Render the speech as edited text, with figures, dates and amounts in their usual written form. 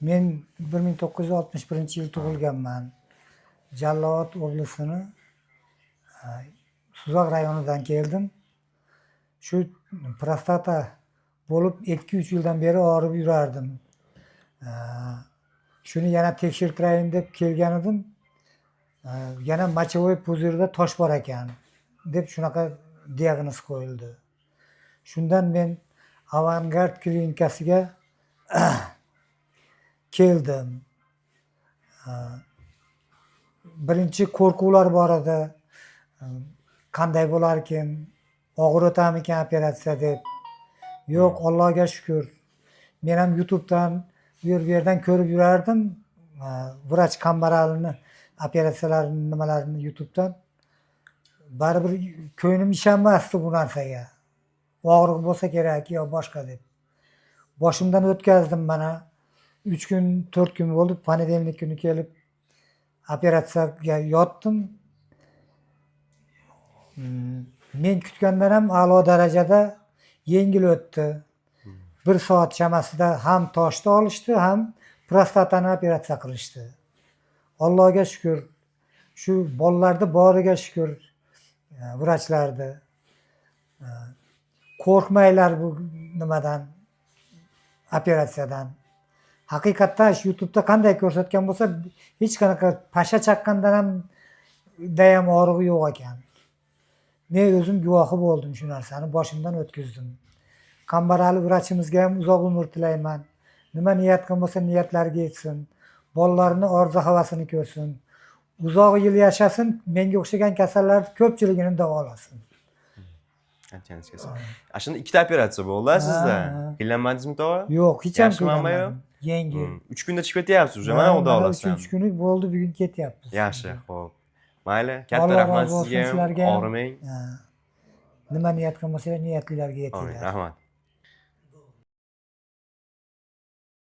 Men 1961-yil tug'ilganman. Jalolobod oblasini Suzoq rayonidan keldim. Shu prostata bo'lib 2-3 yildan beri og'rib yurardim. Shuni yana tekshirtirayin deb kelgan edim. Yana mochavoy puzirida tosh bor ekan deb shunaqa diagnoz qo'yildi. Shundan men Avangard klinikasiga keldim. Birinchi qo'rquvlar bor edi. Qanday bo'larkin, og'ir o'tamikan operatsiya deb. Yo'q, Allohga shukr. Men ham YouTube'dan bu yerdan ko'rib yurardim. Vrach Kambaralini operatsiyalarini nimalarini YouTube'dan. Baribir ko'nglim ishonmasdi bu narsaga. Og'riq bo'lsa kerak yo boshqa deb. Boshimdan o'tkazdim mana. 3 kun, 4 kun bo'ldi. Ponedelnik kuni kelib operatsiyaga yotdim. Men kutgandan ham a'lo darajada yengil o'tdi. 1 soat chamasida ham toshni olishdi, ham prostatani operatsiya qilishdi. Allohga shukr. Shu bolalarda boriga shukr. Vrachlarda. Qo'rqmanglar bu nimadan, operatsiyadan. Haqiqatdan shu YouTube'da qanday ko'rsatgan bo'lsa, hech qanaqa pasha chaqqandan ham og'rig'i yo'q ekan. Men o'zim guvohi bo'ldim shu narsani, boshimdan o'tkazdim. Qambarali vrachimizga ham uzoq umr tilayman. Nima niyat qilgan bo'lsa niyatlariga yetsin. Bolalarini orzu havasini ko'rsin. Uzoq yil yashasin, menga o'xshagan kasallarni ko'pchiligini davolasin. Shunda 2 ta operatsiya bo'ldi sizda. Qiynalmadingizmi tog'a? Yo'q, hech ham qiynalmadim. Yengil. 3 kunda chiqib ketyapsiz уже, mana xudo olasa. 3 kuni bo'ldi, bugun ketyapmiz. Yaxshi, xo'p. Mayli, katta rahmat sizga ham. Og'rimang. Nima niyat qilgan bo'lsa, niyatlilarga yetinglar. Amin, rahmat.